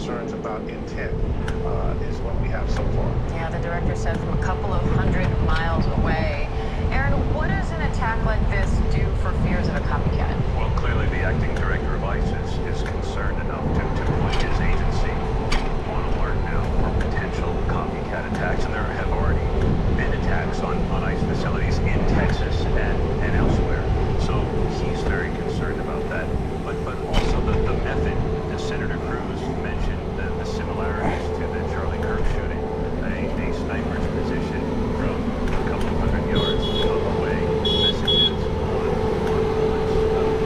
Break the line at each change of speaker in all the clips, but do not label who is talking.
concerns about intent is what we have so far.
Yeah, the director said from a couple of hundred miles away. Aaron, what does an attack like this do for fears of a copycat?
Well, clearly the acting director of ICE is concerned enough to put his agency on alert now for potential copycat attacks, and there have already been attacks on ICE facilities in Texas and elsewhere. So he's very concerned about that. But also the method, as Senator Cruz mentioned, the similarities to the Charlie Kirk shooting, a sniper's position from a couple of hundred yards away, messages on bullets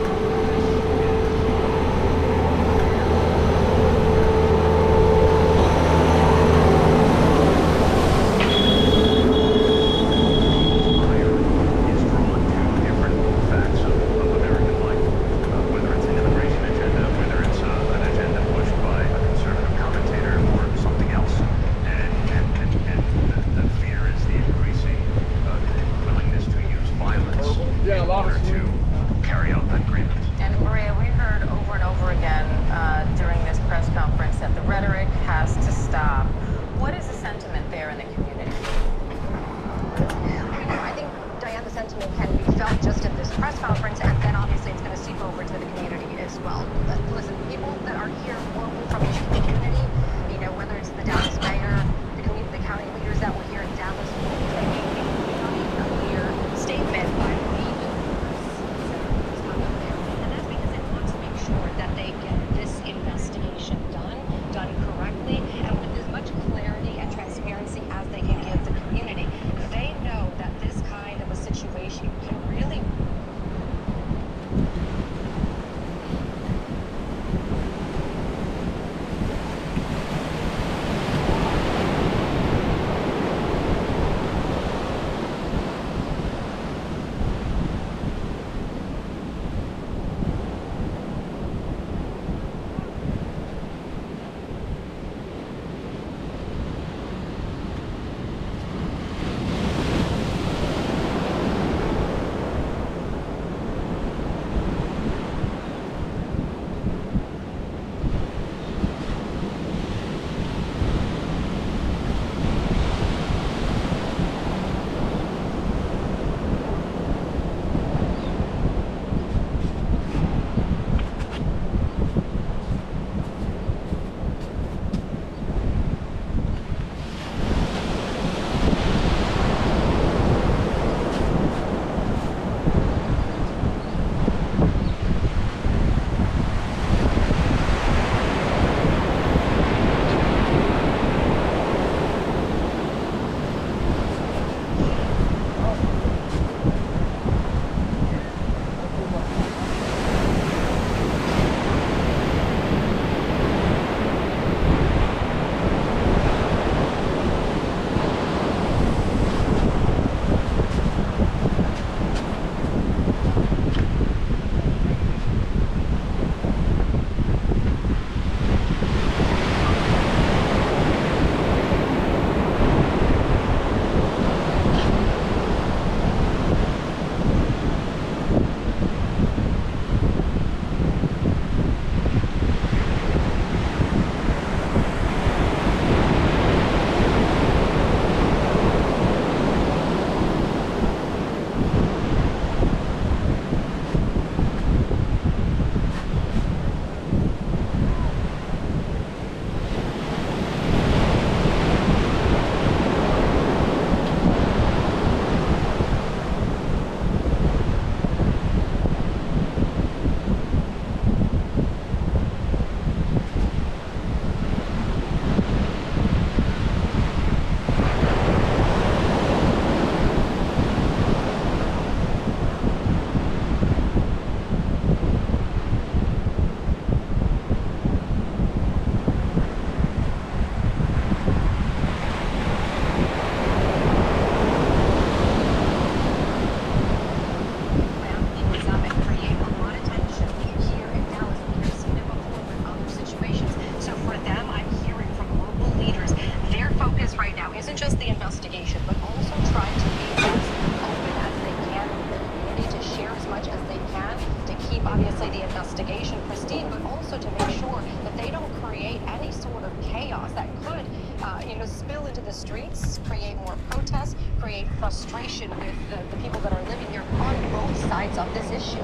the streets, create more protests, create frustration with the people that are living here on both sides of this issue.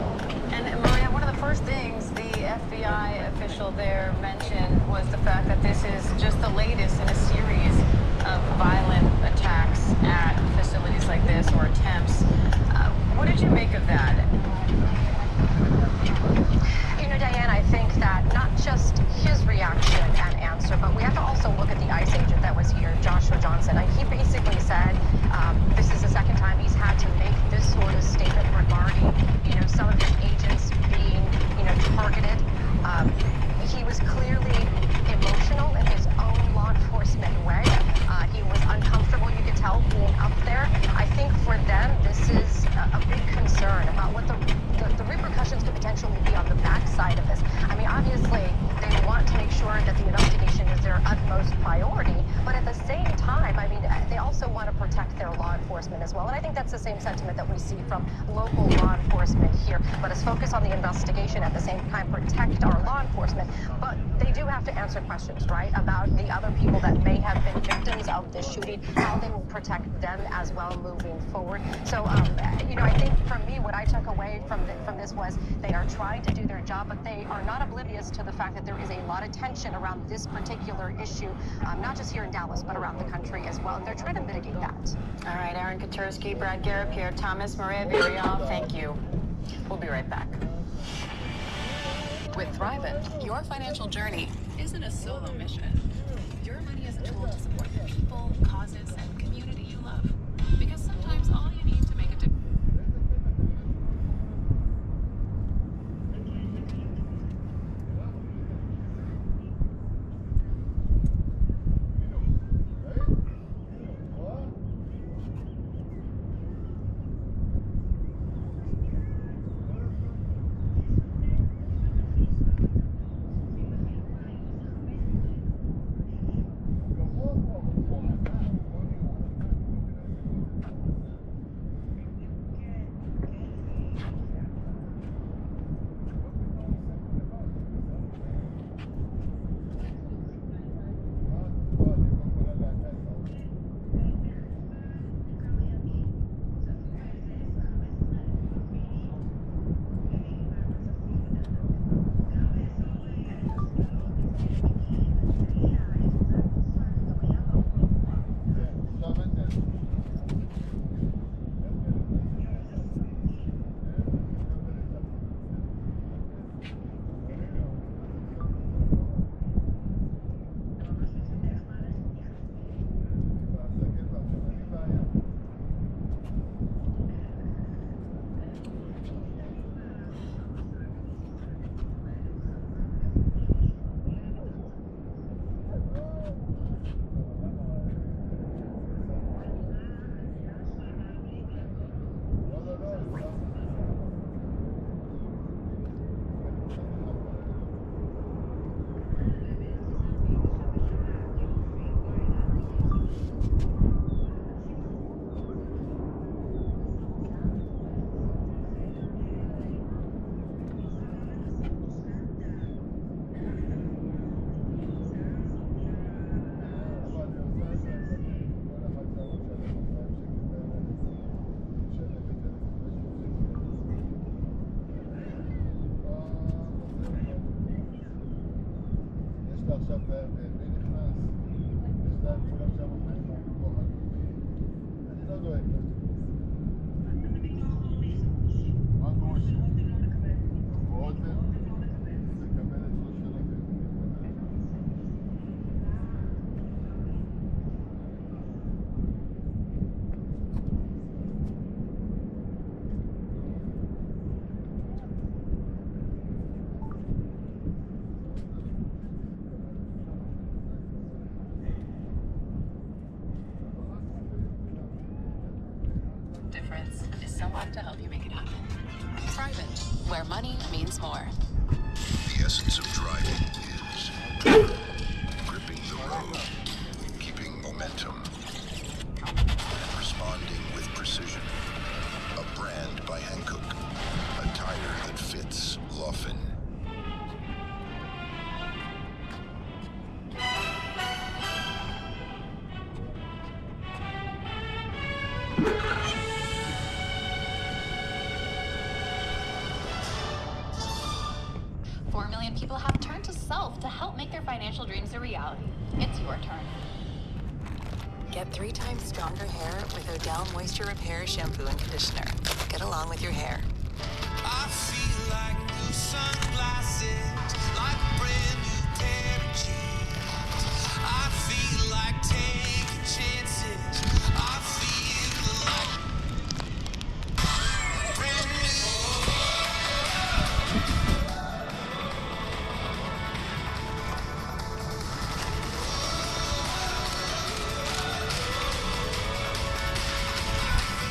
And Maria, one of the first things the FBI official there mentioned was the fact that this is just the latest in a series of violent attacks at facilities like this, or attempts. What did you make of that?
You know, Diane, I think that not just his reaction and answer, but we have to also look at the ICE agent that was here, Joshua Johnson. And he basically said this is the second time he's had to make this sort of statement regarding, some of his agents being, targeted. He was clearly emotional in his own law enforcement way. He was uncomfortable, you could tell, being up there. I think for them, this is a big concern about what the repercussions could potentially be on the backside of this. I mean, obviously, they want to make sure that the investigation is their utmost priority, but at the same time, I mean, they also want to protect their law enforcement as well. And I think that's the same sentiment that we see from local law enforcement here. Let us focus on the investigation, at the same time protect our law enforcement. But they do have to answer questions, right, about the other people that may have been victims of this shooting, how they will protect them as well moving forward. So, I think for me, what I took away from this was they are trying to do their job, but they are not oblivious to the fact that there is a lot of tension around this particular issue, not just here in Dallas, but around the country as well. And they're trying to mitigate that.
All right, Aaron Katursky, Brad Garrett, Pierre Thomas, Maria Villarreal, thank you. We'll be right back.
With Thrivent, your financial journey isn't a solo mission. Your money is a tool to support the people, causes, and community you love. Because sometimes all you need to make a difference. Difference is someone to help you make it happen. Thrivent, where money means more.
The essence of driving is gripping the road, keeping momentum, and responding with precision. A brand by Hankook, a tire that fits Laufen.
to help make their financial dreams a reality. It's your turn.
Get 3 times stronger hair with Odell Moisture Repair Shampoo and Conditioner. Get along with your hair.
I feel like new sunglasses, like a brand new pair of jeans. I feel like taking chances. I feel like brand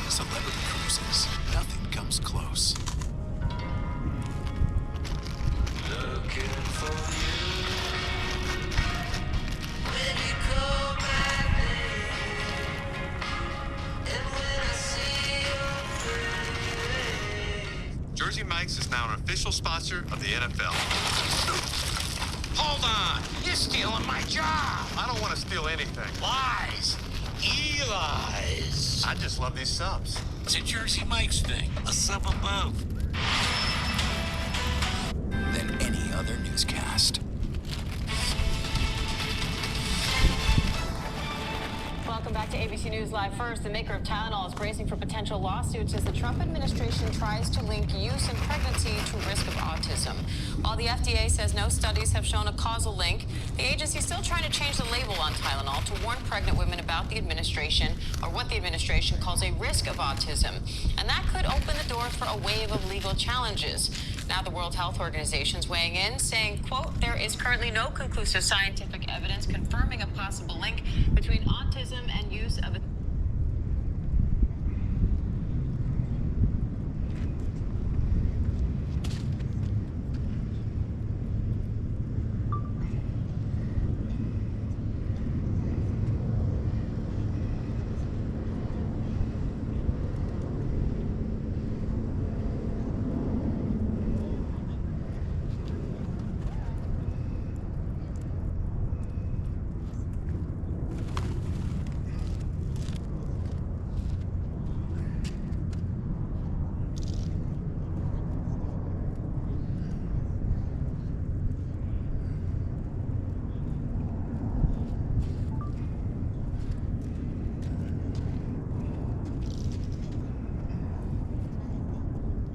Celebrity cruises. Nothing comes close.
looking for you. When you call my name, and when I see your face.
Jersey Mike's is now an official sponsor of the NFL.
Hold on, you're stealing my job.
I don't want to steal anything.
Lies. Eli's.
I just love these subs.
It's a Jersey Mike's thing. A sub above.
Than any other newscast.
Welcome back to ABC News Live. First, the maker of Tylenol is bracing for potential lawsuits as the Trump administration tries to link use in pregnancy to risk of autism. While the FDA says no studies have shown a causal link, the agency is still trying to change the label on Tylenol to warn pregnant women about the administration, or what the administration calls a risk of autism. And that could open the door for a wave of legal challenges. Now the World Health Organization is weighing in, saying, quote, there is currently no conclusive scientific evidence confirming a possible link between autism and use of a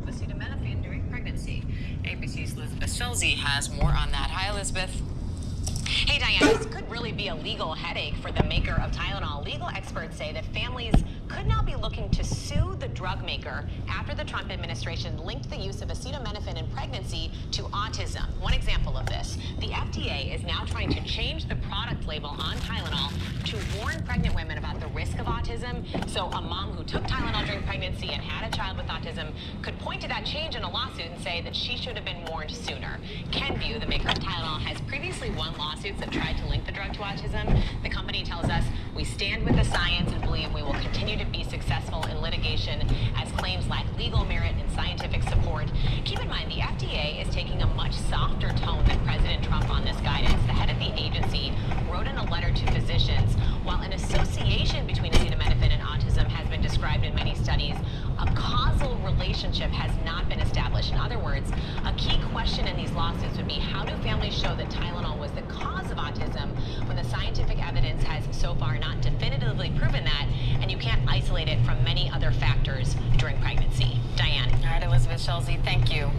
acetaminophen during pregnancy. ABC's Elizabeth Schulze has more on that. Hi, Elizabeth.
Hey, Diane, this could really be a legal headache for the maker of Tylenol. Legal experts say that families could now be looking to sue the drug maker after the Trump administration linked the use of acetaminophen in pregnancy to autism. One example of this, the FDA is now trying to change the product label on Tylenol to warn pregnant women about the risk of autism. So a mom who took Tylenol during pregnancy and had a child with autism could point to that change in a lawsuit and say that she should have been warned sooner. Kenvue, the maker of Tylenol, has previously won lawsuits that tried to link the drug to autism. The company tells us, we stand with the science and believe we will continue to be successful in litigation as claims lack legal merit and scientific support. Keep in mind, the FDA is taking a much softer tone than President Trump on this guidance. The head of the agency wrote in a letter to physicians, while an association between acetaminophen and autism has been described in many studies, a causal relationship has not been established. In other words, a key question in these lawsuits would be, how do families show that Tylenol was the cause of autism when the scientific evidence has so far not definitively proven that, and you can't isolate it from many other factors during pregnancy? Diane.
All right, Elizabeth Schulze, thank you.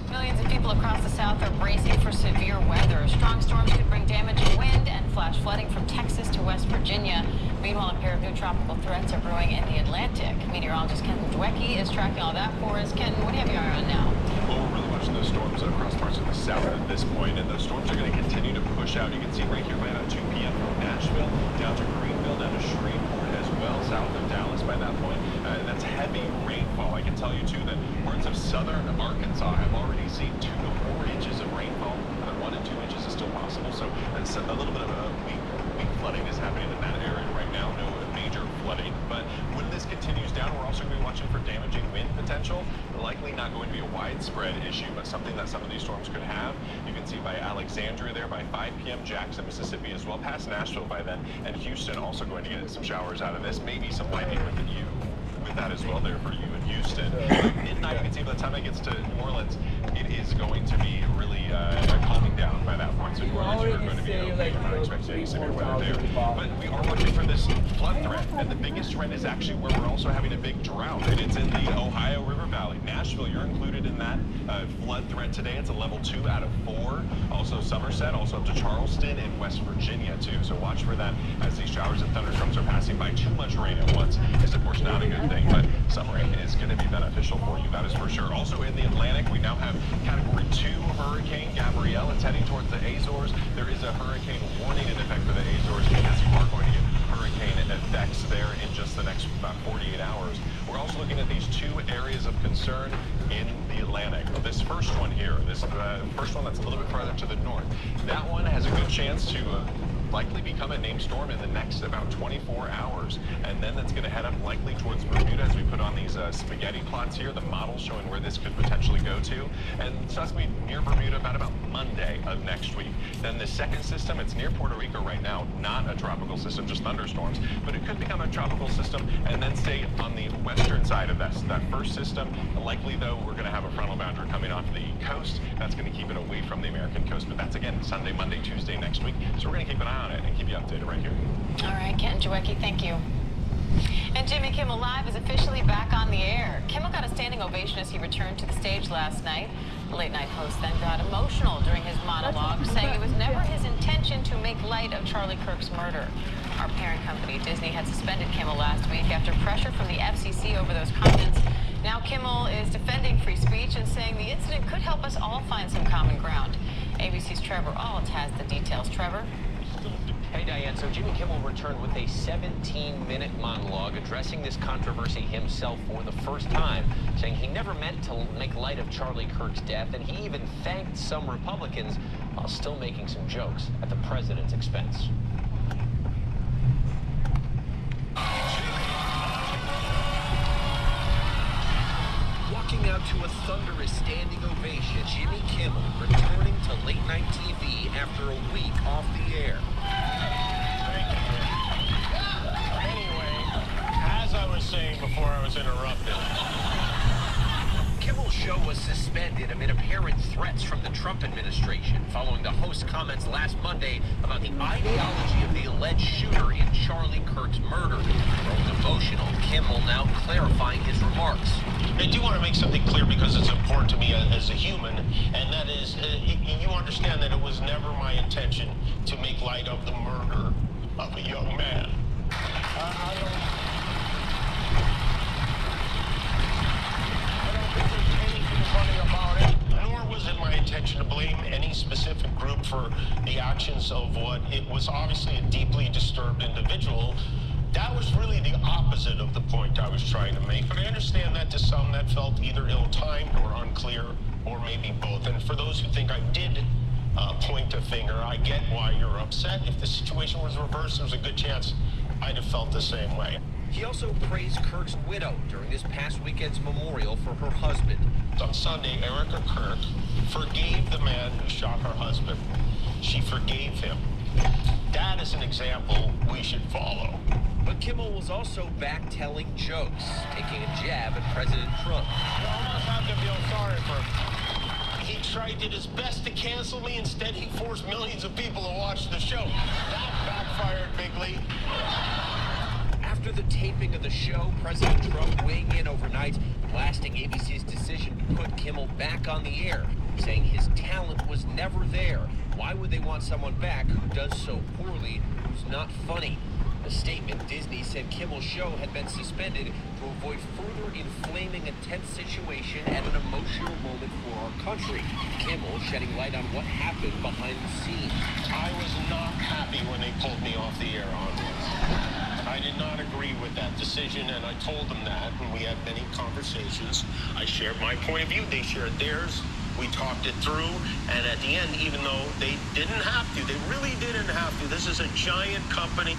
Millions of people across the South are bracing for severe weather. Strong storms could bring damaging wind and flash flooding from Texas to West Virginia. Meanwhile, a pair of new tropical threats are brewing in the Atlantic. Meteorologist Ken Dwecky is tracking all that for us. Ken, what do you have your eye on now?
Well, we're really watching those storms across parts of the South at this point, and those storms are going to continue to push out. You can see right here by about 2 p.m. from Nashville down to Greenville, down to Shreveport as well, south of Dallas by that point. And that's heavy rainfall. I can tell you, too, that parts of southern Arkansas have already seen 2 to 4 inches of rainfall. 1 to 2 inches is still possible, so that's a little bit of a weak flooding is happening in that area right now. No major flooding, but when this continues down, we're also going to be watching for damaging wind potential. Likely not going to be a widespread issue, but something that some of these storms could have. You can see by Alexandria there by 5 p.m. Jackson, Mississippi as well, past Nashville by then, and Houston also going to get some showers out of this. Maybe some lightning with you with that as well there for you in Houston. Midnight, you can see by the time it gets to New Orleans, it is going to be really calming down by that point. So New Orleans, you're going to be okay. We're not expecting any severe weather there. But we are watching for this flood threat, and the biggest threat is actually where we're also having a big drought, and it's in the Ohio River Valley. Nashville, you're included in that flood threat today. It's a level 2 out of 4. Also Somerset, also up to Charleston and West Virginia too. So watch for that as these showers and thunderstorms are passing by. Too much rain at once is of course not a good thing, but some rain is going to be beneficial for you, that is for sure. Also in the Atlantic, we now have Category 2 Hurricane Gabrielle. It's heading towards the Azores. There is a hurricane warning in effect for the Azores because you are going to get hurricane effects there in just the next about 48 hours. We're also looking at these 2 areas of concern in the Atlantic. This first one here, this first one that's a little bit farther to the north, that one has a good chance to likely become a named storm in the next about 24 hours. And then that's going to head up likely towards Bermuda as we put on these spaghetti plots here, the models showing where this could potentially go to. And so that's going to be near Bermuda about Monday of next week. Then the second system, it's near Puerto Rico right now, not a tropical system, just thunderstorms, but it could become a tropical system and then stay on the western side of that first system. Likely though, we're going to have a frontal boundary coming off the coast. That's going to keep it away from the American coast, but that's again Sunday, Monday, Tuesday next week. So we're going to keep an eye on it and keep you updated right here.
All right, Kent and Jawecki, thank you. And Jimmy Kimmel Live is officially back on the air. Kimmel got a standing ovation as he returned to the stage last night. The late-night host then got emotional during his monologue, saying it was never his intention to make light of Charlie Kirk's murder. Our parent company, Disney, had suspended Kimmel last week after pressure from the FCC over those comments. Now Kimmel is defending free speech and saying the incident could help us all find some common ground. ABC's Trevor Alt has the details. Trevor?
Hey, Diane. So Jimmy Kimmel returned with a 17-minute monologue addressing this controversy himself for the first time, saying he never meant to make light of Charlie Kirk's death, and he even thanked some Republicans while still making some jokes at the president's expense.
Walking out to a thunderous standing ovation, Jimmy Kimmel returning to late-night TV after a week off the air.
Anyway, as I was saying before I was interrupted,
Kimmel's show was suspended amid apparent threats from the Trump administration following the host's comments last Monday about the ideology of the alleged shooter in Charlie Kirk's murder. Growing emotional, Kimmel now clarifying his remarks.
I do want to make something clear because it's important to me as a human, and that is, you understand that it was never my intention to make light of the murder of a young man. I don't think there's anything funny about it, nor was it my intention to blame any specific group for the actions of what it was obviously a deeply disturbed individual. That was really the opposite of the point I was trying to make. But I understand that to some that felt either ill-timed or unclear, or maybe both. And for those who think I did point a finger, I get why you're upset. If the situation was reversed, there's a good chance I'd have felt the same way.
He also praised Kirk's widow during this past weekend's memorial for her husband.
On Sunday, Erica Kirk forgave the man who shot her husband. She forgave him. That is an example we should follow.
But Kimmel was also back telling jokes, taking a jab at President Trump.
You almost have to feel sorry for him. He did his best to cancel me. Instead, he forced millions of people to watch the show. That backfired bigly.
After the taping of the show, President Trump weighing in overnight, blasting ABC's decision to put Kimmel back on the air, saying his talent was never there. Why would they want someone back who does so poorly, who's not funny? A statement, Disney said Kimmel's show had been suspended to avoid further inflaming a tense situation at an emotional moment for our country. Kimmel shedding light on what happened behind the scenes.
I was not happy when they pulled me off the air on this. I did not agree with that decision, and I told them that, and we had many conversations. I shared my point of view, they shared theirs. We talked it through, and at the end, even though they didn't have to, they really didn't have to. This is a giant company.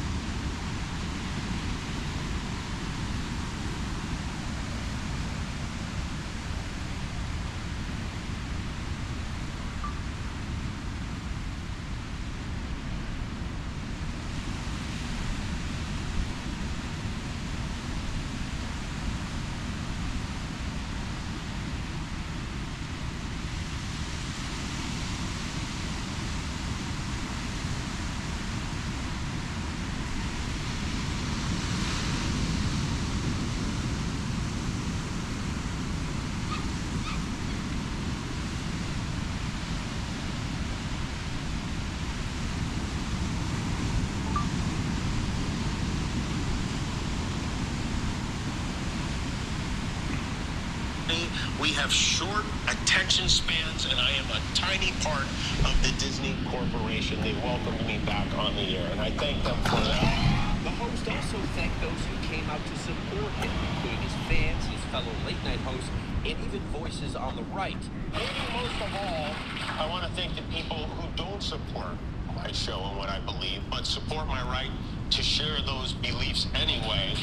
We have short attention spans, and I am a tiny part of the Disney Corporation. They welcomed me back on the air, and I thank them for that.
The host also thanked those who came out to support him, including his fans, his fellow late-night hosts, and even voices on the right.
Maybe most of all, I want to thank the people who don't support my show and what I believe, but support my right to share those beliefs anyway.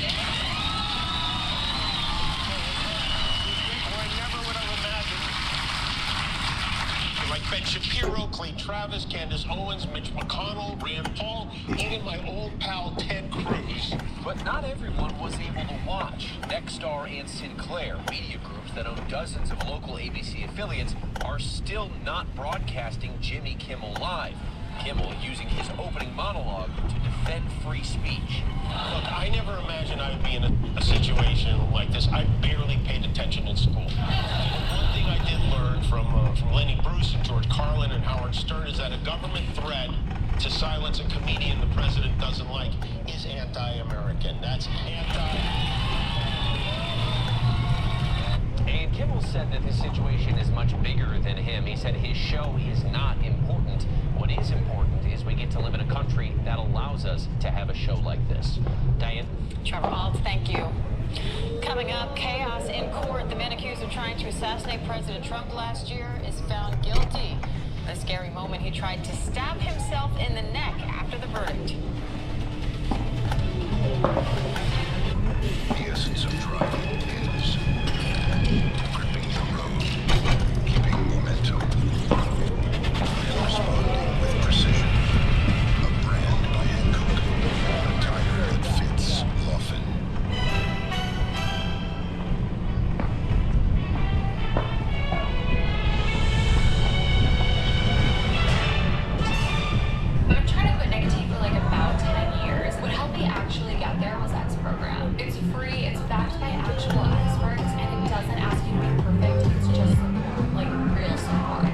Like Ben Shapiro, Clay Travis, Candace Owens, Mitch McConnell, Rand Paul, even my old pal Ted Cruz.
But not everyone was able to watch. Nexstar and Sinclair, media groups that own dozens of local ABC affiliates, are still not broadcasting Jimmy Kimmel Live. Kimmel using his opening monologue to defend free speech.
Look, I never imagined I would be in a situation like this. I barely paid attention in school. One thing I did learn from Lenny Bruce and George Carlin and Howard Stern is that a government threat to silence a comedian the president doesn't like is anti-American. That's
And Kimmel said that this situation is much bigger than him. He said his show is not important. What is important is we get to live in a country that allows us to have a show like this. Diane?
Trevor Alt, thank you. Coming up, chaos in court. The man accused of trying to assassinate President Trump last year is found guilty. The scary moment he tried to stab himself in the neck after the verdict.
The essence of driving is gripping the road, keeping momentum, and responding with precision. A brand by Hankook, a tire that fits often.
I've been trying to quit nicotine for like about 10 years. What helped me actually get there was X program. It's free, it's backed by actual experts, and it doesn't ask you to be perfect. It's just like real support.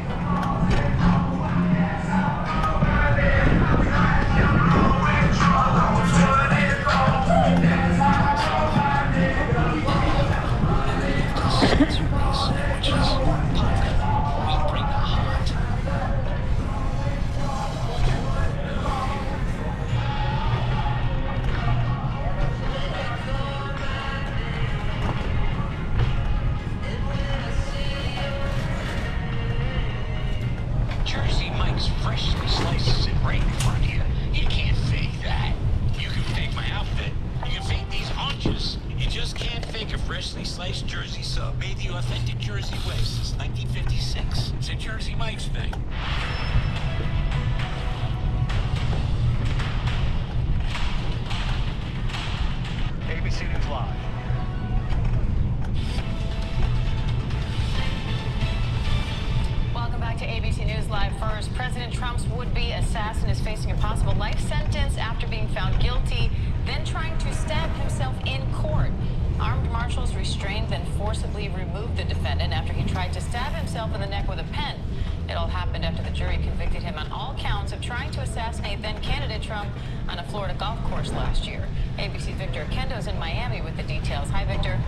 Jersey Mike's freshly slices it right in front of you. You can't fake that. You can fake my outfit. You can fake these haunches. You just can't fake a freshly sliced Jersey sub made the authentic Jersey way since 1956. It's a Jersey Mike's thing.
ABC News Live.
Welcome back to ABC News Live. First, President Trump's would-be assassin is facing a possible life sentence after being found guilty, then trying to stab himself in court. Armed marshals restrained, then forcibly removed the defendant after he tried to stab himself in the neck with a pen. It all happened after the jury convicted him on all counts of trying to assassinate then-candidate Trump on a Florida golf course last year. ABC's Victor Kendo's in Miami with the details. Hi, Victor.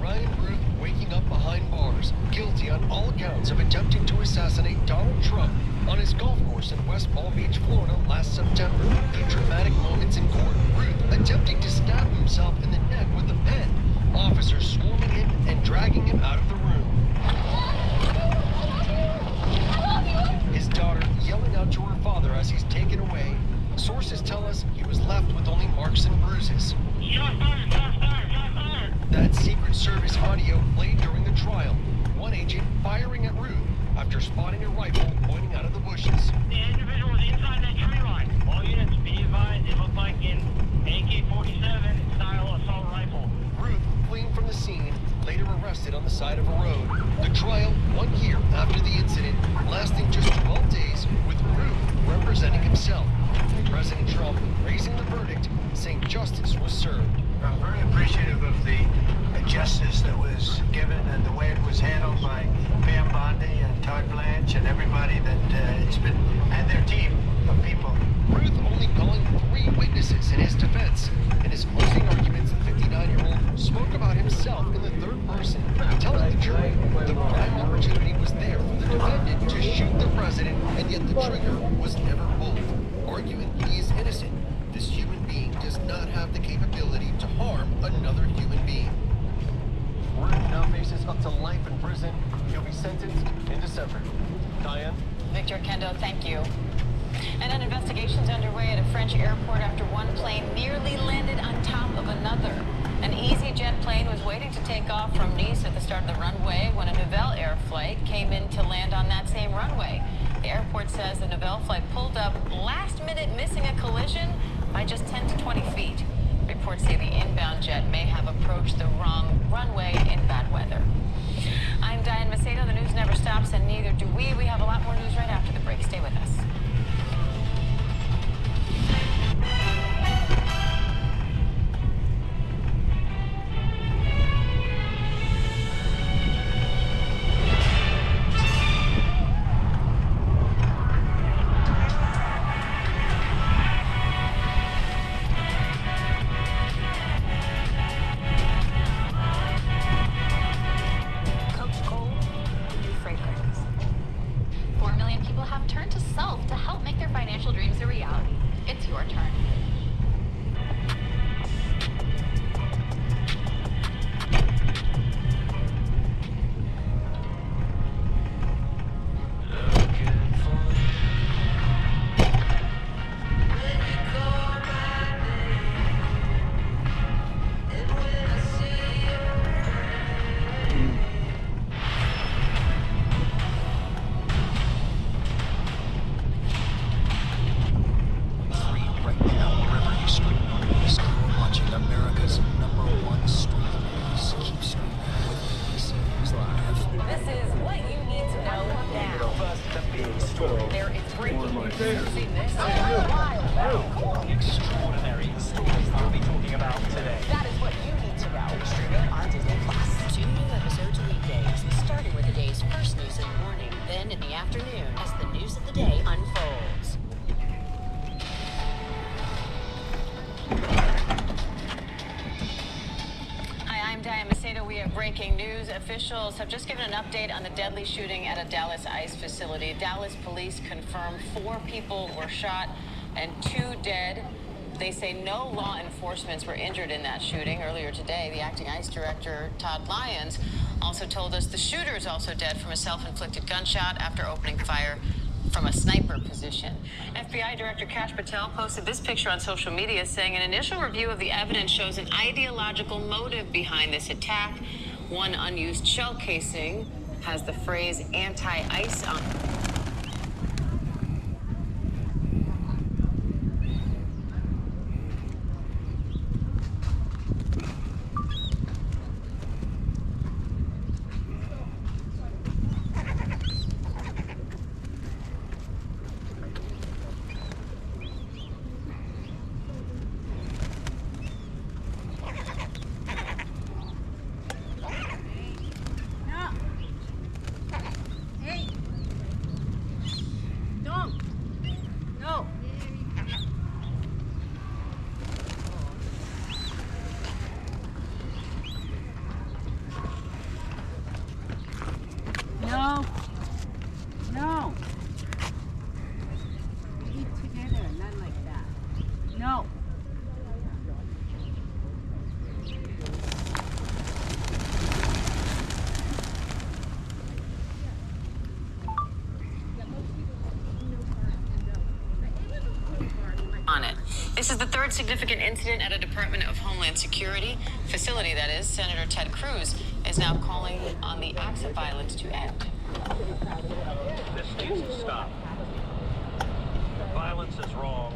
Ryan Ruth waking up behind bars, guilty on all accounts of attempting to assassinate Donald Trump on his golf course in West Palm Beach, Florida last September. The dramatic moments in court, Ruth attempting to stab himself in the neck with a pen, officers swarming him and dragging him out of the room. His daughter yelling out to her father as he's taken away. Sources tell us he was left with only marks and bruises. That Secret Service audio played during the trial. One agent firing at Ruth after spotting a rifle pointing out of the bushes.
The individual was inside that tree line. All units, be advised, it looked like an AK-47 style assault rifle.
Ruth fleeing from the scene, later arrested on the side of a road. The trial 1 year after the incident, lasting just 12 days, with Ruth representing himself. President Trump raising the verdict, saying justice was served.
I'm very appreciative of the justice that was given and the way it was handled by Pam Bondi and Todd Blanche and everybody that it's been, and their team of people.
Ruth only calling 3 witnesses in his defense. In his closing arguments, the 59-year-old spoke about himself in the third person, telling the jury the prime opportunity was there for the defendant to shoot the president, and yet the trigger was never pulled, arguing he is innocent. This human being does not have the capability to harm another human being. Root now faces up to life in prison. He'll be sentenced in December. Diane?
Victor Kendo, thank you. And an investigation's underway at a French airport after one plane nearly landed on top of another. An EasyJet plane was waiting to take off from Nice at the start of the runway when a Nouvelle Air flight came in to land on that same runway. The airport says the Nouvelle flight pulled up last minute, missing a collision by just 10 to 20 feet. Reports say the inbound jet may have approached the wrong runway in bad weather. I'm Diane Macedo. The news never stops, and neither do we. We have a lot more news right after the break. Stay with us.
Extraordinary stories we'll be talking about today.
That is what you need to know. Streaming on Disney+. 2 new episodes weekdays, starting with the day's first news in the morning, then in the afternoon as the news of the day unfolds.
Hi, I'm Diane Macedo. We have breaking news. Officials have just given an update on the deadly shooting at a Dallas ICE facility. Dallas police confirmed 4 people were shot and 2 dead. They say no law enforcement were injured in that shooting. Earlier today, the acting ICE director, Todd Lyons, also told us the shooter is also dead from a self-inflicted gunshot after opening fire from a sniper position. FBI Director Kash Patel posted this picture on social media saying an initial review of the evidence shows an ideological motive behind this attack. One unused shell casing has the phrase anti-ICE on it.
No. Eat together, not like that. No.
On it. This is the 3rd significant incident at a Department of Homeland Security facility, that is. Senator Ted Cruz is now calling on the acts of violence to end.
This needs to stop. Violence is wrong.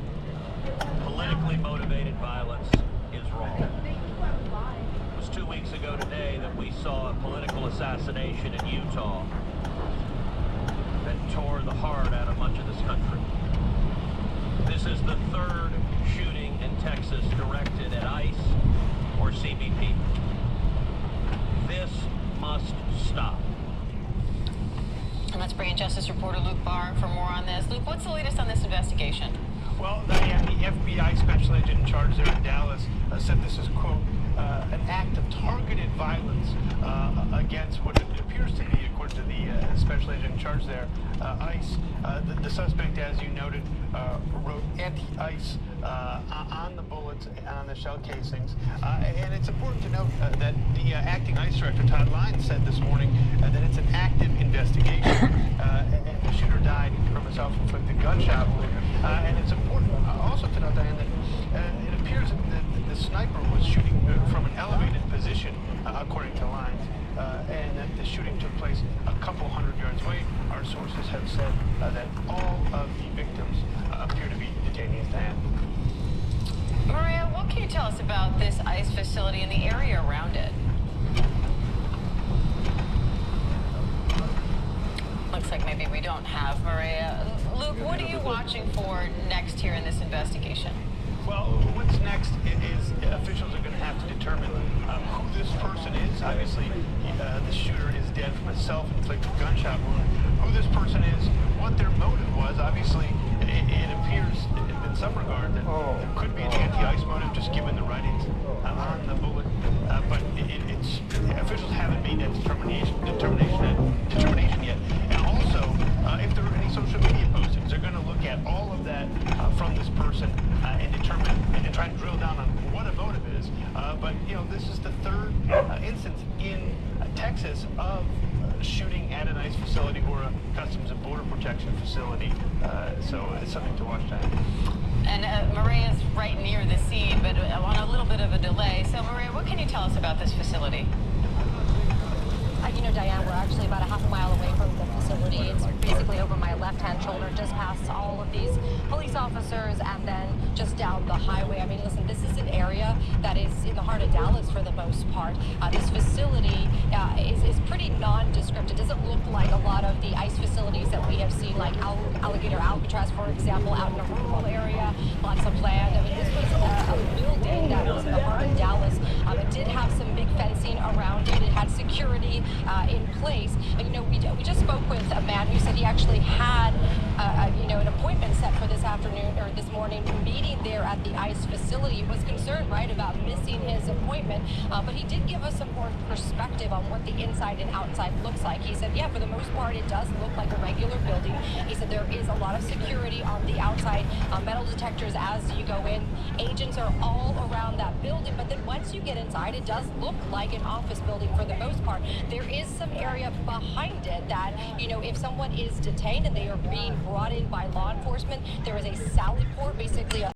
Politically motivated violence is wrong. It was 2 weeks ago today that we saw a political assassination in Utah that tore the heart out of much of this country. This is the 3rd shooting in Texas directed at ICE or CBP. This must stop.
And let's bring in Justice reporter Luke Barr for more on this. Luke, what's the latest on this investigation?
Well, Diane, the FBI special agent in charge there in Dallas said this is, quote, an act of targeted violence against what it appears to be, according to the special agent in charge there, ICE. The suspect, as you noted, wrote anti-ICE on the bullets and on the shell casings. And it's important to note that the acting ICE director, Todd Lyons, said this morning that it's an active investigation. And the shooter died from a self-inflicted gunshot wound. And it's important also to note, Diane, that it appears that the sniper was shooting from an elevated position, according to Lyons, and that the shooting took place a couple hundred yards away. Our sources have said that all of the victims appear to be detainees, Diane.
Maria, what can you tell us about this ICE facility and the area around it? Looks like maybe we don't have Maria. Luke, what are you watching for next here in this investigation?
Well, what's next is officials are going to have to determine who this person is. Obviously, the shooter is dead from a self-inflicted gunshot wound. Who this person is, what their motive was. Obviously, it appears in some regard that there could be an anti-ICE motive, just given the writings on the bullet. But officials haven't made that determination yet. And also, if there are any social media postings, they're going to look at all of that from this person and determine and try and drill down on what a motive is. But this is the third instance in Texas of shooting at an ICE facility or a Customs and Border Protection facility. So it's something to watch down.
And Maria's right near the scene, but on a little bit of a delay. So Maria, what can you tell us about this facility?
Diane, we're actually about a half a mile away from the facility. It's basically over my left-hand shoulder, just past all of these police officers, and then just down the highway. I mean, listen, this is an area that is in the heart of Dallas for the most part. This facility is pretty nondescript. It doesn't look like a lot of the ICE facilities that we have seen, like Alligator Alcatraz, for example, out in a rural area, lots of land. I mean, this was a building that was in the heart of Dallas. It did have some big fencing around it. It had security in place. We just spoke with a man who said he actually had an appointment set for this afternoon or this morning, meeting there at the ICE facility. He was concerned, right, about missing his appointment, but he did give us some more perspective on what the inside and outside looks like. He said, yeah, for the most part, it does look like a regular building. He said there is a lot of security on the outside, metal detectors as you go in. Agents are all around that building, but then once you get inside, it does look like an office building for the most part. There is some area behind it that, if someone is detained and they are being brought in by law enforcement, there is a sally port, basically a